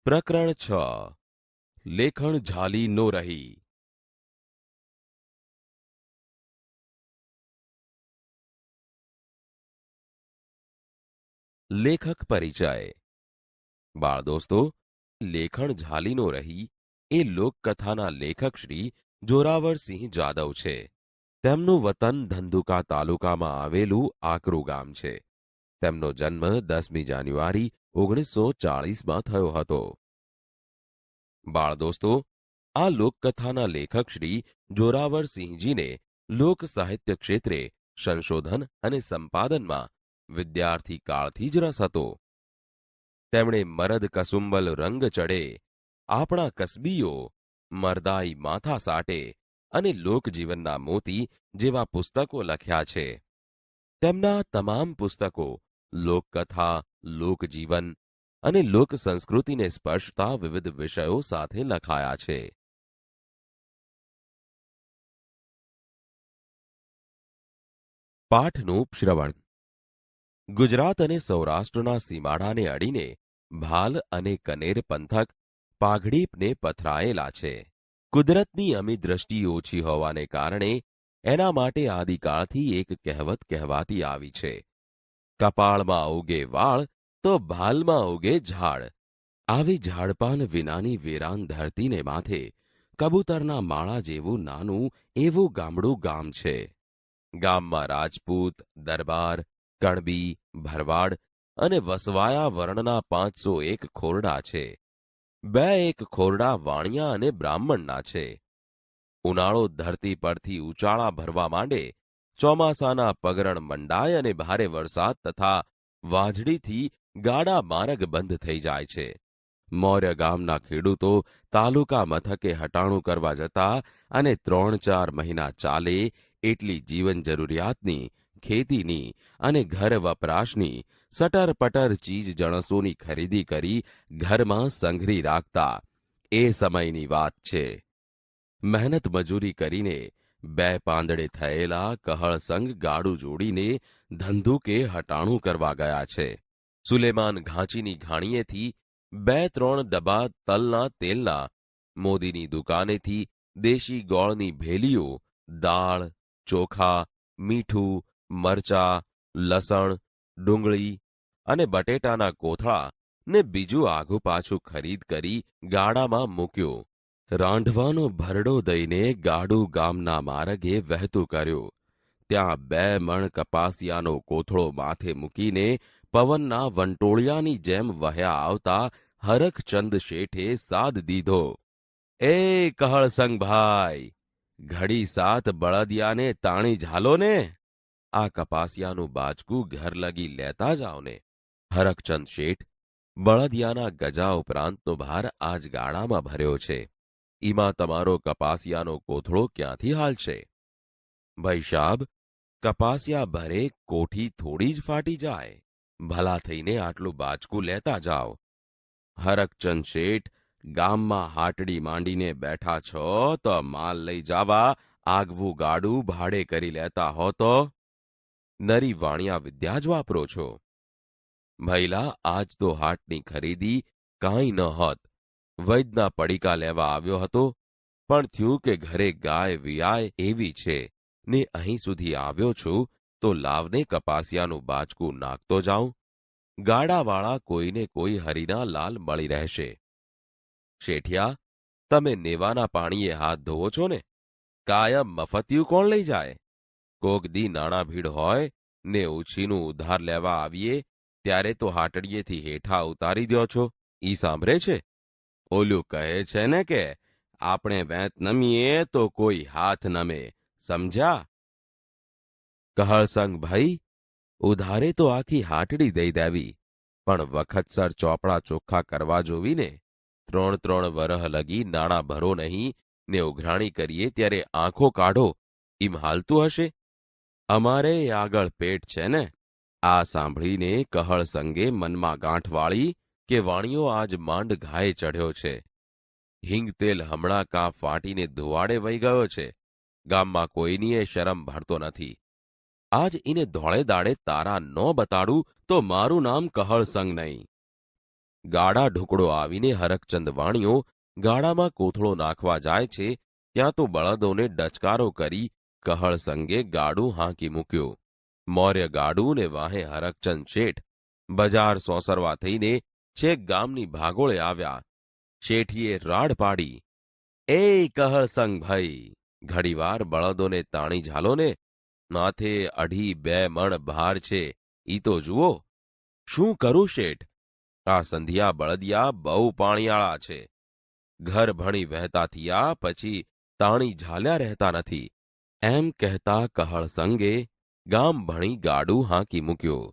પ્રકરણ 6 લેખણ ઝાલી નો રહી. લેખક પરિચય. બાળ દોસ્તો, લેખણ ઝાલી નો રહી એ લોકકથાના લેખક શ્રી જોરાવરસિંહ જાદવ છે. તેમનું વતન ધંધુકા તાલુકામાં આવેલું આકરું ગામ છે. તેમનો જન્મ 10મી જાન્યુઆરી 1940માં થયો હતો. બાળ દોસ્તો, આ લોકકથાના લેખક શ્રી જોરાવરસિંહજીને લોક સાહિત્ય ક્ષેત્રે સંશોધન અને સંપાદનમાં વિદ્યાર્થી કાળથી જ રસ હતો. તેમણે મરદ કસુંબલ રંગ ચડે, આપણા કસબીઓ, મરદાઈ માથા સાટે અને લોકજીવનના મોતી જેવા પુસ્તકો લખ્યા છે. તેમના તમામ પુસ્તકો લોકકથા, લોકજીવન અને લોક સંસ્કૃતિને સ્પર્શતા વિવિધ વિષયો સાથે લખાયા છે. પાઠનું શ્રવણ. ગુજરાત અને સૌરાષ્ટ્રના સીમાડાને અડીને ભાલ અને કનેર પંથક પાઘડીપને પથરાયેલા છે. કુદરતની અમી દ્રષ્ટિ ઓછી હોવાને કારણે એના માટે આદિકાળથી એક કહેવત કહેવાતી આવી છે: કપાળમાં ઉગે વાળ તો ભાલમાં ઉગે ઝાડ. આવી ઝાડપાન વિનાની વેરાન ધરતીને માથે કબૂતરના માળા જેવું નાનું એવું ગામડું ગામ છે. ગામમાં રાજપૂત, દરબાર, કણબી, ભરવાડ અને વસવાયા વર્ણના 501 ખોરડા છે. 2 ખોરડા વાણિયા અને બ્રાહ્મણના છે. ઉનાળો ધરતી પરથી ઉચાળા ભરવા માંડે, ચોમાસાના પગરણ મંડાય અને ભારે વરસાદ તથા વાજળીથી ગાડા માર્ગ બંધ થઈ જાય છે. મૌર્ય ગામના ખેડૂતો તાલુકા મથકે હટાણું કરવા જતા અને 3-4 મહિના ચાલે એટલી જીવન જરૂરિયાતની, ખેતીની અને ઘર વપરાશની સટરપટર ચીજ જણસોની ખરીદી કરી ઘરમાં સંઘરી રાખતા એ સમયની વાત છે. મહેનત મજૂરી કરીને 2 પાંદડે થયેલા કહળસંગ ગાડું જોડીને ધંધુકે હટાણું કરવા ગયા છે. સુલેમાન ઘાંચીની ઘાણીએથી 2-3 ડબ્બા તલના તેલના, મોદીની દુકાનેથી દેશી ગોળની ભેલીઓ, દાળ, ચોખા, મીઠું, મરચા, લસણ, ડુંગળી અને બટેટાના કોથળા ને બીજું આઘું પાછું ખરીદ કરી ગાડામાં મૂક્યો. રાંધવાનો ભરડો દઈને ગાડું ગામના માર્ગે વહેતું કર્યું. ત્યાં 2 મણ કપાસિયાનો કોથળો માથે મૂકીને પવનના વંટોળિયાની જેમ વહ્યા આવતા હરખચંદ શેઠે સાદ દીધો: "એ કહળસંગભાઈ, ઘડી 7 બળદિયાને તાણી ઝાલો ને, આ કપાસિયાનું બાચકું ઘર લગી લેતા જાઓ ને." હરખચંદ શેઠ, બળદિયાના ગજા ઉપરાંતનો ભાર આજ ગાડામાં ભર્યો છે. ઈમાં તમારો કપાસિયાનો કોથળો ક્યાંથી હાલશે? "ભાઈ સાબ, કપાસિયા ભરે કોઠી થોડી જ ફાટી જાય. ભલા થઈને આટલું બાચકું લેતા જાઓ." હરખચંદ શેઠ, ગામમાં હાટડી માંડીને બેઠા છો તો માલ લઈ જાવા આગવું ગાડું ભાડે કરી લેતા હો તો નરી વાણિયા વિદ્યા જ વાપરો છો. ભઈલા, આજ તો હાટની ખરીદી કાંઈ ન હોત. વૈદના પડીકા લેવા આવ્યો હતો, પણ થયું કે ઘરે ગાય વિયાય એવી છે ને અહીં સુધી આવ્યો છું તો લાવને કપાસિયાનું બાચકું નાખતો જાઉં. ગાડાવાળા કોઈને કોઈ હરીના લાલ મળી રહેશે. "શેઠિયા, તમે નેવાના પાણીએ હાથ ધોવો છો ને? કાયમ મફતિયું કોણ લઈ જાય? કોક દી નાણાં ભીડ હોય ને ઉછીનું ઉધાર લેવા આવીએ ત્યારે તો હાટડીએથી હેઠા ઉતારી દ્યો છો, ઈ સાંભળે છે? ઓલું કહે છે ને કે આપણે વેંત નમીએ તો કોઈ હાથ નમે, સમજ્યા?" "કહળસંગ ભાઈ, ઉધારે તો આખી હાટડી દઈ દેવી, પણ વખતસર ચોપડા ચોખ્ખા કરવા જોવીને. 3-3 વરહ લગી નાણાં ભરો નહીં ને ઉઘરાણી કરીએ ત્યારે આંખો કાઢો, ઈમ હાલતું હશે? અમારે આગળ પેટ છે ને." આ સાંભળીને કહળસંગે મનમાં ગાંઠ વાળી કે વાણિયો આજ માંડ ઘાએ ચઢ્યો છે. હિંગ તેલ હમણાં કાં ફાટીને ધુવાડે વહી ગયો છે. ગામમાં કોઈનીએ શરમ ભરતો નથી. આજ ઈને ધોળે દાડે તારા ન બતાડું તો મારું નામ કહળસંગ નહીં. ગાડા ઢોકળો આવીને હરકચંદ વાણિયો ગાડામાં કોથળો નાખવા જાય છે ત્યાં તો બળદોને ડચકારો કરી કહળ સંગે ગાડું હાંકી મૂક્યું. મૌર્ય ગાડું ને વાહે હરકચંદ શેઠ બજાર સોસરવા થઈને છેક ગામની ભાગોળે આવ્યા. શેઠીએ રાડ પાડી, "એ કહળસંગ ભાઈ, ઘડીવાર બળદોને તાણી ઝાલો ને, માથે 2.5 મણ ભાર છે, ઈ તો જુઓ." "શું કરું શેઠ? આ સંધિયા બળદિયા બહુ પાણીયાળા છે. ઘર ભણી વહેતા થયા પછી તાણી ઝાલ્યા રહેતા નથી." એમ કહેતા કહળસંગે ગામ ભણી ગાડું હાંકી મૂક્યું.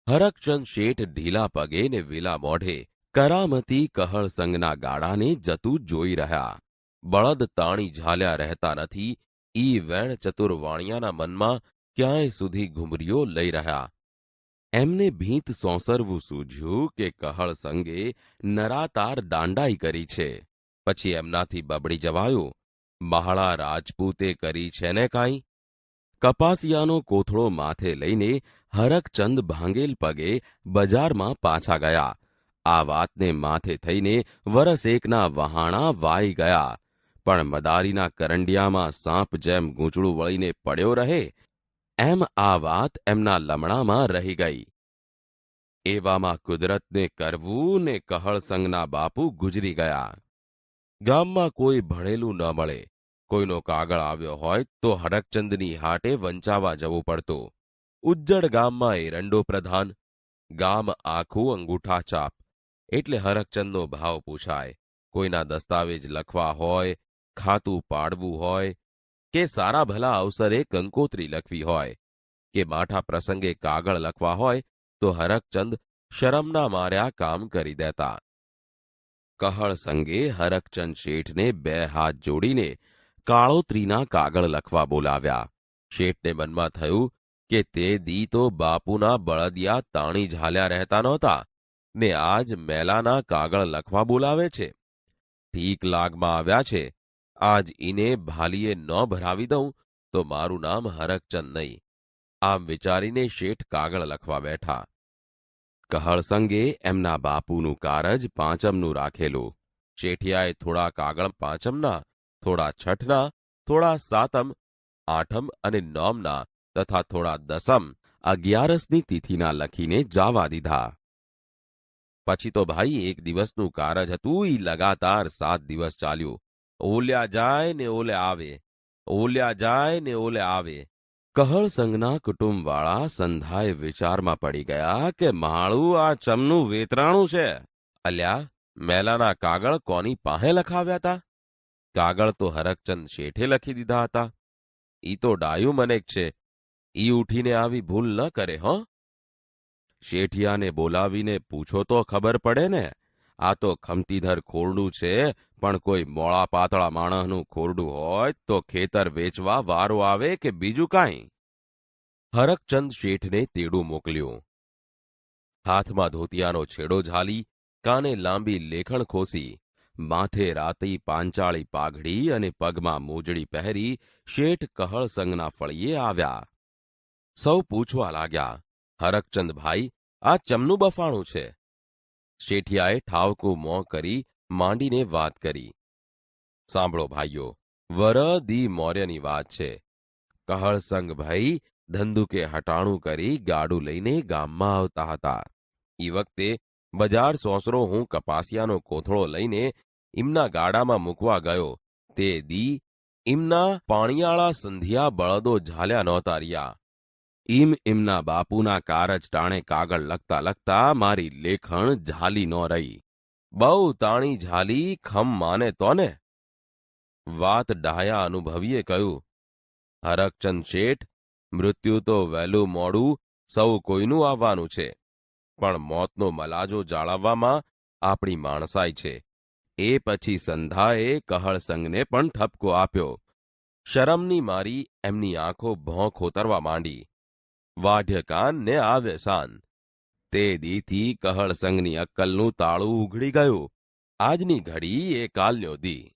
હરકચંદ શેઠ ઢીલા પગે ને વેલા મોઢે કરામતી કહળસંગના ગાડાને જતું જોઈ રહ્યા. બળદ તાણી ઝાલ્યા રહેતા નથી ઈ વેણ ચતુર વાણિયાના મનમાં ક્યાંય સુધી ઘુમરીઓ લઈ રહ્યા. એમને ભીંત સોંસરવું સૂઝ્યું કે કહળસંગે નરાતાર દાંડાઈ કરી છે. પછી એમનાથી બબડી જવાયું, "મહાળા રાજપૂતે કરી છે ને કાંઈ?" કપાસિયાનો કોથળો માથે લઈને હરકચંદ ભાંગેલ પગે બજારમાં પાછા ગયા. આ વાતને માથે થઈને વરસ એકના વહાણા વાઈ ગયા, પણ મદારીના કરંડિયામાં સાપ જેમ ગૂંચળું વળીને પડ્યો રહે એમ આ વાત એમના લમણામાં રહી ગઈ. એવામાં કુદરતને કરવું ને કહળસંગના બાપુ ગુજરી ગયા. ગામમાં કોઈ ભણેલું ન મળે. કોઈનો કાગળ આવ્યો હોય તો હરકચંદની હાટે વંચાવા જવું પડતું. ઉજ્જડ ગામમાં એરંડો પ્રધાન, ગામ આખું અંગૂઠા ચાપ, એટલે હરકચંદનો ભાવ પૂછાય. કોઈના દસ્તાવેજ લખવા હોય, ખાતું પાડવું હોય, કે સારા ભલા અવસરે કંકોત્રી લખવી હોય, કે માઠા પ્રસંગે કાગળ લખવા હોય તો હરકચંદ શરમના માર્યા કામ કરી દેતા. કહળસંગે હરકચંદ શેઠને 2 હાથ જોડીને કાળોતરીના કાગળ લખવા બોલાવ્યા. શેઠને મનમાં થયું કે તે દી તો બાપુના બળદિયા તાણી ઝાલ્યા રહેતા નહોતા ને આજ મેલાના કાગળ લખવા બોલાવે છે. ઠીક લાગમાં આવ્યા છે. આજ ઈને ભાલીએ ન ભરાવી દઉં તો મારું નામ હરકચંદ નહીં. આમ વિચારીને શેઠ કાગળ લખવા બેઠા. કહળસંગે એમના બાપુનું કારજ પાંચમનું રાખેલું. શેઠિયાએ થોડા કાગળ પાંચમના, થોડા છઠના, થોડા સાતમ, આઠમ અને નોમના તથા થોડા દસમ, 11ની તિથિના લખીને જાવા દીધા. પછી તો ભાઈ એક દિવસનું કારજ હતું ઈ લગાતાર 7 દિવસ ચાલ્યું. ઓલ્યા જાય ને ઓલે આવે, ઓલ્યા જાય ને ઓલે આવે. કહળસંગના કુટુંબવાળા સંધાય વિચારમાં પડી ગયા કે માળું આ ચમનું વેતરાણું છે. અલ્યા, મેલાના કાગળ કોની પાસે લખાવ્યા હતા? કાગળ તો હરકચંદ શેઠે લખી દીધા હતા. ઈ તો ડાયું મનેક છે. ઈ ઉઠીને આવી ભૂલ ન કરે હો. શેઠિયાને બોલાવીને પૂછો તો ખબર પડે ને. આ તો ખમતીધર ખોરડું છે, પણ કોઈ મોળા પાતળા માણસનું ખોરડું હોય તો ખેતર વેચવા વારો આવે કે બીજું કાંઈ. હરકચંદ શેઠને તેડું મોકલ્યું. હાથમાં ધોતિયાનો છેડો ઝાલી, કાને લાંબી લેખણ ખોસી, માથે રાતી પાંચાળી પાઘડી અને પગમાં મોજડી પહેરી શેઠ કહળસંગના ફળીએ આવ્યા. સૌ પૂછવા લાગ્યા, "હરકચંદભાઈ, આ ચમનું બફાણું છે?" શેઠિયાએ ઠાવકું મોં કરી માંડીને વાત કરી. "સાંભળો ભાઈઓ, વરદી મૌર્યની વાત છે. કહળસંગભાઈ ધંધુકે હટાણું કરી ગાડું લઈને ગામમાં આવતા હતા. ઈ વખતે બજાર સોસરો હું કપાસિયાનો કોથળો લઈને ઈમના ગાડામાં મૂકવા ગયો તે દી ઈમના પાણીયાળા સંધિયા બળદો ઝાલ્યા નહોતા રહ્યા. ઈમના બાપુના કારજ ટાણે કાગળ લખતા લખતા મારી લેખણ ઝાલી ન રહી. બહુ તાણી ઝાલી ખમ માને તો ને." વાત ડાહ્યા અનુભવીએ કહ્યું, "હરકચંદ શેઠ, મૃત્યુ તો વહેલું મોડું સૌ કોઈનું આવવાનું છે, પણ મોતનો મલાજો જાળવવામાં આપણી માણસાઈ છે." એ પછી સંધાએ કહળસંગને પણ ઠપકો આપ્યો. શરમની મારી એમની આંખો ભોં ખોતરવા માંડી. વાઢ્ય કાન ને આવે શાન. તે દીથી કહળસંગની અક્કલનું તાળું ઉઘડી ગયું. આજની ઘડી એ કાલનો દી.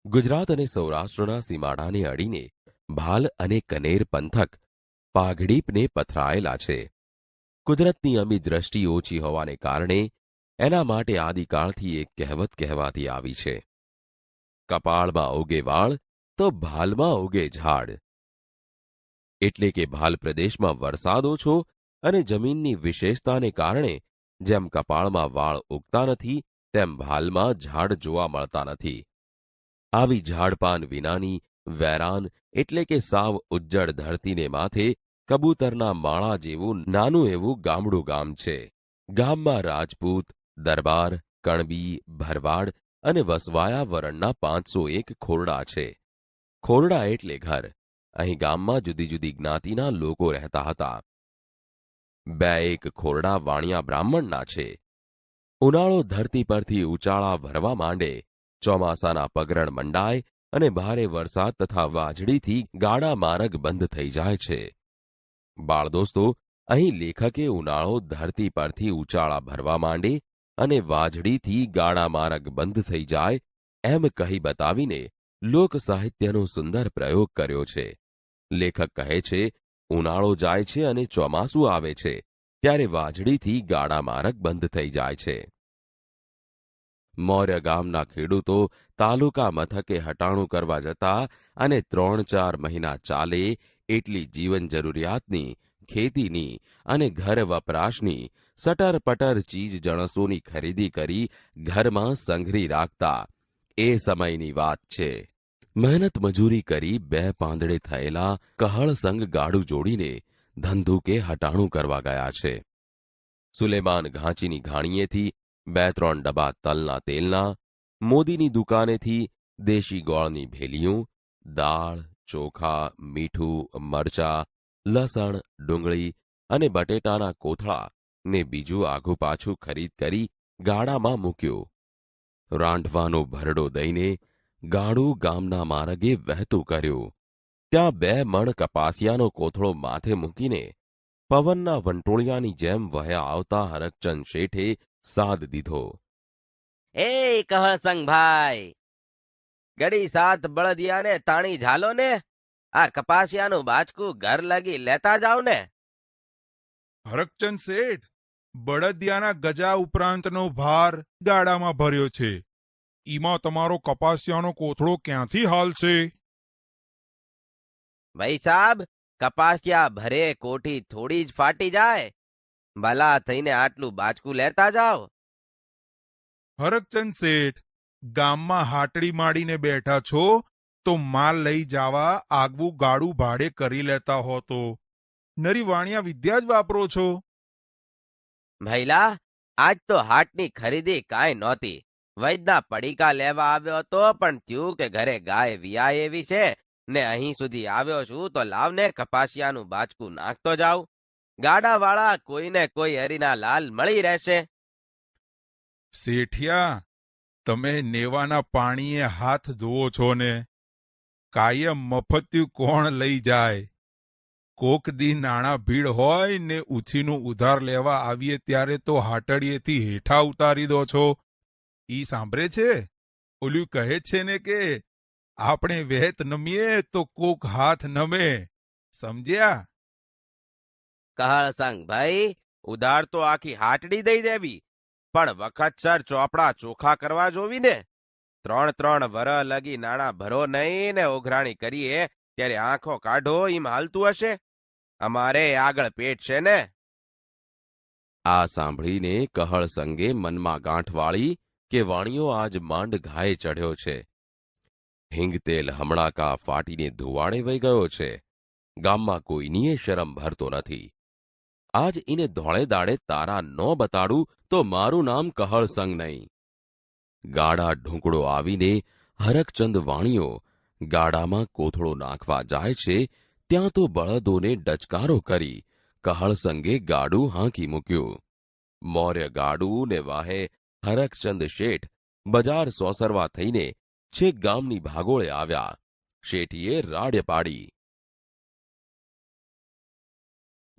ગુજરાત અને સૌરાષ્ટ્રના સીમાડાને અડીને ભાલ અને કનેર પંથક પાઘડીપને પથરાયેલા છે. કુદરતની અમી દ્રષ્ટિ ઓછી હોવાને કારણે એના માટે આદિકાળથી એક કહેવત કહેવાતી આવી છે: કપાળમાં ઉગે વાળ તો ભાલમાં ઉગે ઝાડ. એટલે કે ભાલ પ્રદેશમાં વરસાદ ઓછો અને જમીનની વિશેષતાને કારણે જેમ કપાળમાં વાળ ઉગતા નથી, તેમ ભાલમાં ઝાડ જોવા મળતા નથી. આવી ઝાડપાન વિનાની વેરાન એટલે કે સાવ ઉજ્જડ ધરતીને માથે કબૂતરના માળા જેવું નાનું એવું ગામડું ગામ છે. ગામમાં રાજપૂત, દરબાર, કણબી, ભરવાડ અને વસવાયા વરણના 501 ખોરડા છે. ખોરડા એટલે ઘર. અહીં ગામમાં જુદી જુદી જ્ઞાતિના લોકો રહેતા હતા. 2-1 ખોરડા વાણિયા બ્રાહ્મણના છે. ઉનાળો ધરતી પરથી ઉચાળા ભરવા માંડે, ચોમાસાના પગરણ મંડાય અને ભારે વરસાદ તથા વાજળીથી ગાડા માર્ગ બંધ થઈ જાય છે. બાળદોસ્તો, અહીં લેખકે ઉનાળો ધરતી પરથી ઉચાળા ભરવા માંડે અને વાજળીથી ગાડા માર્ગ બંધ થઈ જાય એમ કહી બતાવીને લોક સાહિત્યનો સુંદર પ્રયોગ કર્યો છે. લેખક કહે છે, ઉનાળો જાય છે અને ચોમાસું આવે છે ત્યારે વાજળીથી ગાડા માર્ગ બંધ થઈ જાય છે. મૌર્ય ગામના ખેડૂતો તાલુકા મથકે હટાણું કરવા જતા અને 3-4 મહિના ચાલે એટલી જીવન જરૂરિયાતની, ખેતીની અને ઘર વપરાશની સટર-પટર ચીજ જણસોની ખરીદી કરી ઘરમાં સંઘરી રાખતા એ સમયની વાત છે. મહેનત મજૂરી કરી 2 પાંદડે થયેલા કહળસંગ ગાડું જોડીને ધંધુકે હટાણું કરવા ગયા છે. સુલેમાન ઘાંચીની ઘાણીએથી 2-3 ડબ્બા તલના તેલના, મોદીની દુકાનેથી દેશી ગોળની ભેલીયું, દાળ, ચોખા, મીઠું, મરચાં, લસણ, ડુંગળી અને બટેટાના કોથળા ને બીજું આઘું પાછું ખરીદ કરી ગાડામાં મૂક્યું. રાંઢવાનો ભરડો દઈને ગાડું ગામના માર્ગે વહેતું કર્યું. ત્યાં 2 મણ કપાસિયાનો કોથળો માથે મૂકીને પવનના વંટોળિયાની જેમ વહ્યા આવતા હરકચંદ શેઠે સાદ દીધો. એ કહળસંગભાઈ, ગડી 7 બળદિયાને તાણી ઝાલો ને, આ કપાસિયાનું બાચકું ઘર લગી લેતા જાવ ને. હરકચંદ શેઠ, બળદિયાના ગજા ઉપરાંતનો ભાર ગાડામાં ભર્યો છે. ઈમાં તમારો કપાસિયાનો કોથળો ક્યાંથી હાલશે? ભાઈ સાબ, કપાસિયા ભરે કોઠી થોડી જ ફાટી જાય. ભલા થઈને આટલું બાચકું લેતા જાવ. હરકચંદ શેઠ, ગામમાં હાટડી માંડીને બેઠા છો તો માલ લઈ જવા આગવું ગાડું ભાડે કરી લેતા હો તો નરી વાણિયા વિદ્યા જ વાપરો છો. ભઈલા, આજ તો હાટની ખરીદી કાંઈ નહોતી. વૈદના પડીકા લેવા આવ્યો હતો, પણ થયું કે ઘરે ગાય વિયાય એવી છે ને અહીં સુધી આવ્યો છું તો લાવને કપાસિયાનું બાચકું નાખતો જાવ. ગાડાવાળા કોઈને કોઈ હરીના લાલ મળી રહેશે. શેઠિયા, તમે નેવાના પાણીએ હાથ ધોવો છો ને? કાયમ મફત્યું કોણ લઈ જાય? કોક દી નાણાં ભીડ હોય ને ઉછીનું ઉધાર લેવા આવીએ ત્યારે તો હાટડીએથી હેઠા ઉતારી દો છો. ઈ સાંભળે છે? ઓલું કહે છે ને કે આપણે વહેત નમીએ તો કોક હાથ નમે. સમજ્યા? કહળસંગ ભાઈ, ઉધાર તો આખી હાટડી દઈ દેવી, પણ વખતસર ચોપડા ચોખા કરવા જોવી ને. 3-3 વરહ લગી નાણાં ભરો નહીં ને ઓઘરાણી કરીએ ત્યારે આંખો કાઢો એમ હાલતું હશે. અમારે આગળ પેટ છે ને. આ સાંભળીને કહળસંગે મનમાં ગાંઠ વાળી કે વાણિયો આજ માંડ ઘાએ ચઢ્યો છે. હિંગ તેલ હમણાકા ફાટીને ધુવાડે વહી ગયો છે. ગામમાં કોઈનીએ શરમ ભરતો નથી. આજ એને ધોળે દાડે તારા ન બતાડું તો મારું નામ કહળસંગ નહીં. ગાડા ઢૂંકડો આવીને હરકચંદ વાણિયો ગાડામાં કોથળો નાખવા જાય છે ત્યાં તો બળદોને ડચકારો કરી કહળસંગે ગાડું હાંકી મૂક્યું. મૌર્ય ગાડું ને વાહે હરકચંદ શેઠ બજાર સોસરવા થઈને છેક ગામની ભાગોળે આવ્યા. શેઠીએ રાડ પાડી.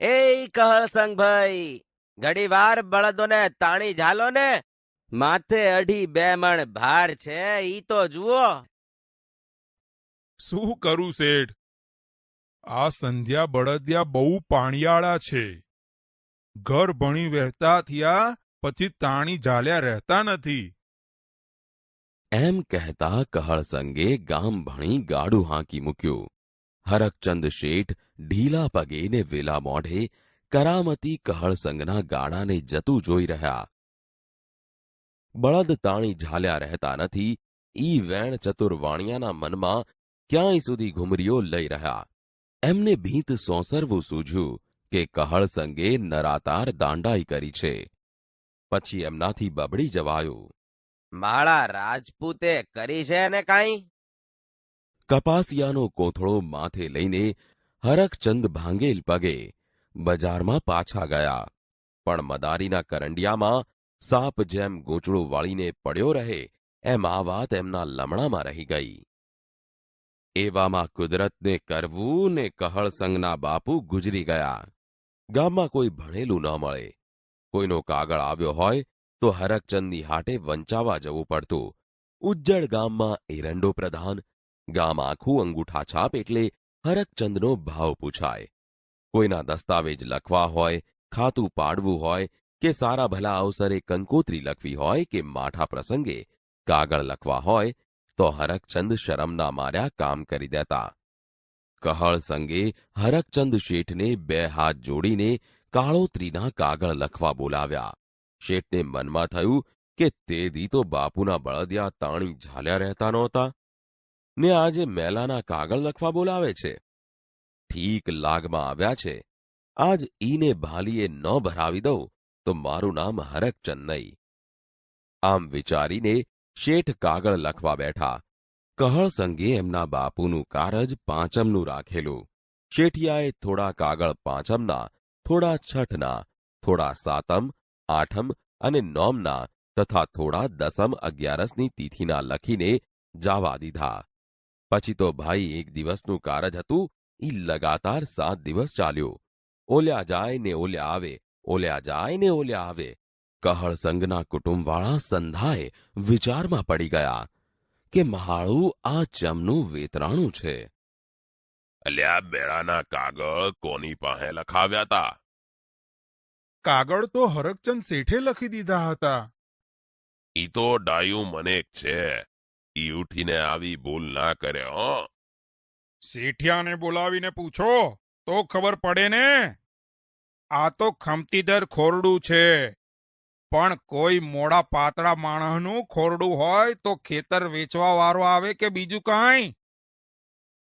એ કહળસંગ ભાઈ, ઘડી વાર બળદોને તાણી ઝાલો ને. માથે 2.5 મણ ભાર છે, ઈ તો જુઓ. શું કરું શેઠ? આ સંધ્યા બળદિયા બહુ પાણીયાળા છે. ઘર ભણી વહેતા થયા પછી તાણી ઝાલ્યા રહેતા નથી. એમ કહેતા કહળસંગે ગામ ભણી ગાડું હાંકી મૂક્યું. હરકચંદ શેઠ ઢીલા પગે ને વેલા મોઢે કરામતી કહળસંગના ગાડાને જતું જોઈ રહ્યા. બળદ તાણી ઝાલ્યા રહેતા નથી ઈ વેણ ચતુર વાણિયાના મનમાં ક્યાંય સુધી ઘુમરીઓ લઈ રહ્યા. એમને ભીંત સોંસરવું સૂઝ્યું કે કહળસંગે નરાતાર દાંડાઈ કરી છે. પછી એમનાથી બબડી જવાયું. માળા રાજપૂતે કરી છે ને કાંઈ? કપાસિયાનો કોથળો માથે લઈને હરકચંદ ભાંગેલ પગે બજારમાં પાછા ગયા. પણ મદારીના કરંડિયામાં સાપ જેમ ગૂંચળું વાળીને પડ્યો રહે એમ આ વાત એમના લમણામાં રહી ગઈ. એવામાં કુદરતને કરવું ને કહળસંગના બાપુ ગુજરી ગયા. ગામમાં કોઈ ભણેલું ન મળે. કોઈનો કાગળ આવ્યો હોય તો હરકચંદની હાટે વંચાવા જવું પડતું. ઉજ્જડ ગામમાં એરંડો પ્રધાન. ગામ આખું અંગૂઠા છાપ એટલે હરકચંદનો ભાવ પૂછાય. કોઈના દસ્તાવેજ લખવા હોય, ખાતું પાડવું હોય કે સારા ભલા અવસરે કંકોત્રી લખવી હોય કે માઠા પ્રસંગે કાગળ લખવા હોય તો હરકચંદ શરમના માર્યા કામ કરી દેતા. કહળસંગે હરકચંદ શેઠને 2 હાથ જોડીને કાળોતરીના કાગળ લખવા બોલાવ્યા. શેઠને મનમાં થયું કે તે દી તો બાપુના બળદિયા તાણી ઝાલ્યા રહેતા નહોતા ને આજે મેલાના કાગળ લખવા બોલાવે છે. ઠીક લાગમાં આવ્યા છે. આજ ઈને ભાલીએ ન ભરાવી દઉં તો મારું નામ હરકચંદ નહીં. આમ વિચારીને શેઠ કાગળ લખવા બેઠા. કહળસંગે એમના બાપુનું કારજ પાંચમનું રાખેલું. શેઠિયાએ થોડા કાગળ પાંચમના, થોડા છઠના, થોડા સાતમ, આઠમ અને નોમના તથા થોડા દસમ અગિયારસની તિથિના લખીને જાવા દીધા. પછી તો ભાઈ એક દિવસનું કારજ હતું ઈ લગાતાર 7 દિવસ ચાલ્યું. ઓલ્યા જાય ને ઓલ્યા આવે, ઓલ્યા જાય ને ઓલ્યા આવે. કહળસંગના કુટુંબવાળા સંધાએ વિચારમાં પડી ગયા કે મહાળું આ ચમનું વેતરાણું છે. અલ્યા બેડાના કાગળ કોની પાસે લખાવ્યા તા? કાગળ તો હરકચંદ શેઠે લખી દીધા હતા. ઈ તો ડાયું મને છે. ઈ ઉઠીને આવી ભૂલ ના કરે હો. શેઠિયાને બોલાવીને પૂછો તો ખબર પડે ને. આ તો ખમતીદર ખોરડું છે. પણ કોઈ મોડા પાતળા માણસનું ખોરડું હોય તો ખેતર વેચવા વારો આવે કે બીજું કાંઈ.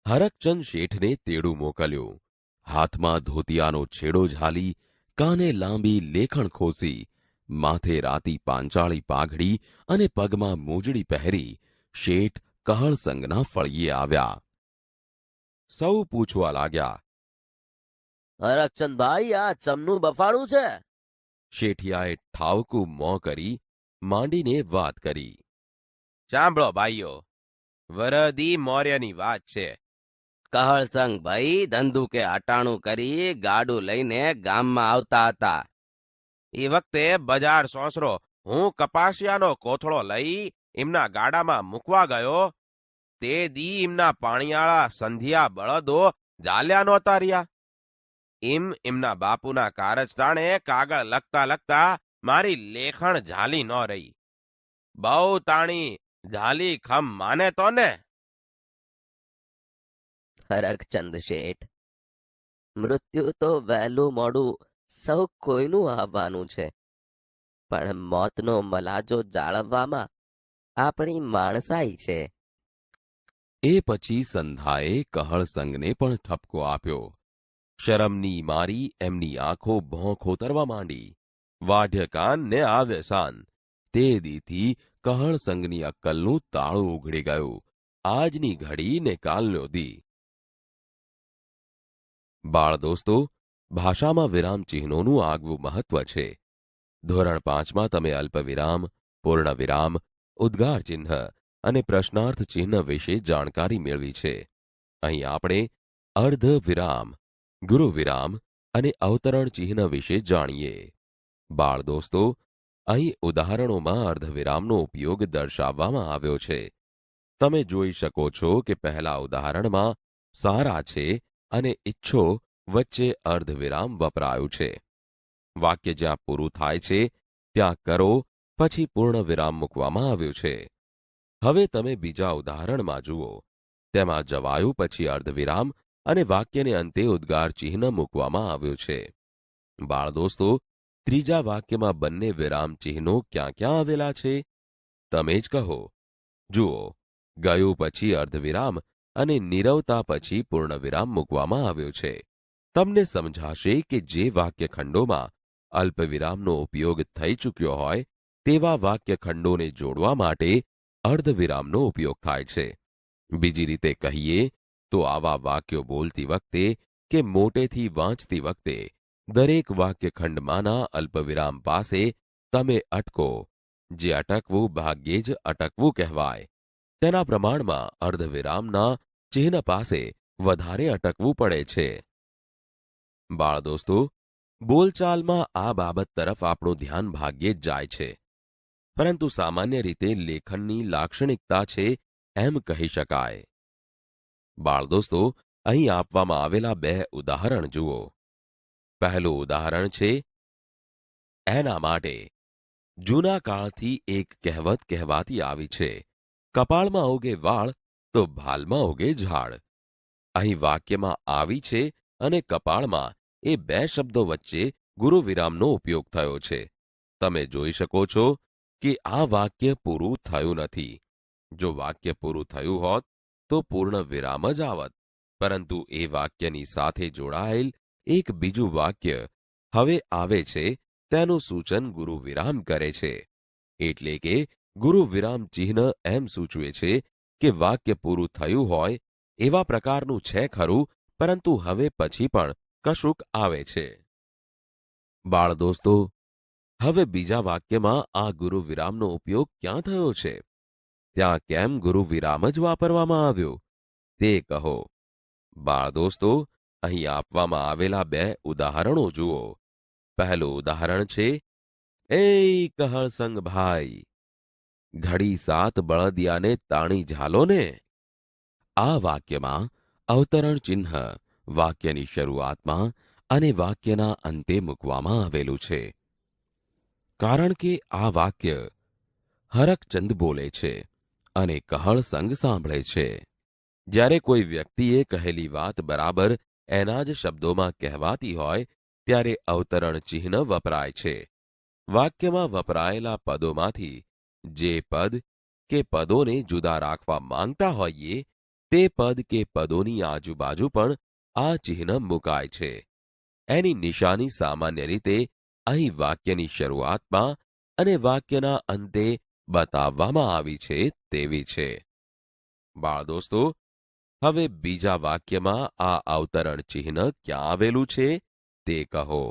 હરકચંદ શેઠને તેડું મોકલ્યું. હાથમાં ધોતિયાનો છેડો ઝાલી, કાને લાંબી લેખણ ખોસી, માથે રાતી પાંચાળી પાઘડી અને પગમાં મોજડી પહેરી શેઠ કહળસંગના ફળિયે આવ્યા. સૌ પૂછવા લાગ્યા. હરકચંદભાઈ, આ ચમનું બફાણું છે? શેઠિયાએ ઠાવકું મોં કરી માંડીને વાત કરી. સાંભળો ભાઈઓ, વરદી મૌર્યની વાત છે. કહળસંગ ભાઈ ધંધુકે અટાણું કરી ગાડું લઈને ગામમાં આવતા હતા. એ વખતે બજાર સોસરો હું કપાસિયાનો કોથળો લઈ એમના ગાડામાં મૂકવા ગયો. તે દી એમના પાણીયાળા સંધિયા બળદો ઝાલ્યા નહોતા રહ્યા. એમના બાપુના કારજ ટાણે કાગળ લખતા લખતા મારી લેખણ ઝાલી ન રહી. બહુ તાણી ઝાલી ખમ માને તો ને. હરકચંદ શેઠ, મૃત્યુ તો વહેલું મોડું સૌ કોઈનું આવવાનું છે, પણ મોતનો મલાજો જાળવવામાં આપણી માણસાઈ છે. એ પછી સંધાએ કહળસંગને પણ ઠપકો આપ્યો. શરમની મારી એમની આંખો ભોં ખોતરવા માંડી. વાઢ્ય કાન ને આવે શાન. તે દીથી કહળસંગની અક્કલનું તાળું ઉઘડી ગયું. આજની ઘડી ને કાલનો દી. બાળ દોસ્તો, ભાષામાં વિરામ ચિહ્નોનું આગવું મહત્વ છે. ધોરણ 5માં તમે અલ્પવિરામ, પૂર્ણવિરામ, ઉદ્ગાર ચિહ્ન અને પ્રશ્નાર્થ ચિહ્ન વિશે જાણકારી મેળવી છે. અહીં આપણે અર્ધ વિરામ, ગુરુ વિરામ અને અવતરણ ચિહ્ન વિશે જાણીએ. બાળ દોસ્તો, અહીં ઉદાહરણોમાં અર્ધવિરામનો ઉપયોગ દર્શાવવામાં આવ્યો છે. તમે જોઈ શકો છો કે પહેલા ઉદાહરણમાં સારા છે અને ઈચ્છો વચ્ચે અર્ધવિરામ વપરાયું છે. વાક્ય જ્યાં પૂરું થાય છે ત્યાં કરો પછી પૂર્ણ વિરામ મૂકવામાં આવ્યું છે. હવે તમે બીજા ઉદાહરણમાં જુઓ. તેમાં જવાયું પછી અર્ધવિરામ અને વાક્યને અંતે ઉદ્ગાર ચિહ્ન મૂકવામાં આવ્યું છે. બાળ દોસ્તો, ત્રીજા વાક્યમાં બંને વિરામ ચિહ્નો ક્યાં ક્યાં આવેલા છે? તમે જ કહો. જુઓ, ગયું પછી અર્ધવિરામ અને નીરવતા પછી પૂર્ણવિરામ મૂકવામાં આવ્યું છે. તમને સમજાશે કે જે વાક્યખંડોમાં અલ્પવિરામનો ઉપયોગ થઈ ચૂક્યો હોય તેવા વાક્યખંડોને જોડવા માટે અર્ધવિરામનો ઉપયોગ થાય છે. બીજી રીતે કહીએ તો આવા વાક્યો બોલતી વખતે કે મોટેથી વાંચતી વખતે દરેક વાક્યખંડમાંના અલ્પવિરામ પાસે તમે અટકો. જે અટકવું ભાગ્યે જ અટકવું કહેવાય. તેના પ્રમાણમાં અર્ધવિરામના ચિહ્ન પાસે વધારે અટકવું પડે છે. બાળ દોસ્તો, બોલચાલમાં આ બાબત તરફ આપણું ધ્યાન ભાગ્યે જ જાય છે. પરંતુ સામાન્ય રીતે લેખનની લાક્ષણિકતા છે એમ કહી શકાય. બાળ દોસ્તો, અહીં આપવામાં આવેલા 2 ઉદાહરણ જુઓ. પહેલું ઉદાહરણ છે, એના માટે. જૂના કાળથી એક કહેવત કહેવાતી આવી છે, કપાળમાં ઉગે વાળ તો ભાલમાં ઉગે ઝાડ. અહીં વાક્યમાં આવી છે અને કપાળમાં એ 2 શબ્દો વચ્ચે ગુરુવિરામનો ઉપયોગ થયો છે. તમે જોઈ શકો છો કે આ વાક્ય પૂરું થયું નથી. જો વાક્ય પૂરું થયું હોત તો પૂર્ણ વિરામ જ આવત. પરંતુ એ વાક્યની સાથે જોડાયેલ એક બીજું વાક્ય હવે આવે છે તેનું સૂચન ગુરુવિરામ કરે છે. એટલે કે ગુરુવિરામ ચિહ્ન એમ સૂચવે છે કે વાક્ય પૂરું થયું હોય એવા પ્રકારનું છે ખરું, પરંતુ હવે પછી પણ કશુંક આવે છે. બાળ દોસ્તો, હવે બીજા વાક્યમાં આ ગુરુવિરામનો ઉપયોગ ક્યાં થયો છે? ત્યાં કેમ ગુરુવિરામ જ વાપરવામાં આવ્યો? તે કહો. બાળ દોસ્તો, અહીં આપવામાં આવેલા 2 ઉદાહરણો જુઓ. પહેલું ઉદાહરણ છે, એ કહળસંગ ભાઈ, ઘડી 7 બળદિયાને તાણી ઝાલો ને. આ વાક્યમાં અવતરણ ચિહ્ન વાક્યની શરૂઆતમાં અને વાક્યના અંતે મૂકવામાં આવેલું છે. કારણ કે આ વાક્ય હરકચંદ બોલે છે અને કહળસંગ સાંભળે છે. જ્યારે કોઈ વ્યક્તિએ કહેલી વાત બરાબર એના જ શબ્દોમાં કહેવાતી હોય ત્યારે અવતરણ ચિહ્ન વપરાય છે. વાક્યમાં વપરાયેલા પદોમાંથી જે પદ કે પદોને જુદા રાખવા માંગતા હોઈએ તે પદ કે પદોની આજુબાજુ પણ આ ચિહ્ન મુકાય છે. એની નિશાની સામાન્ય રીતે અહીં વાક્યની શરૂઆતમાં અને વાક્યના અંતે બતાવવામાં આવી છે તેવી છે. બાળ દોસ્તો, હવે બીજા વાક્યમાં આ અવતરણ ચિહ્ન ક્યાં આવેલું છે તે કહો.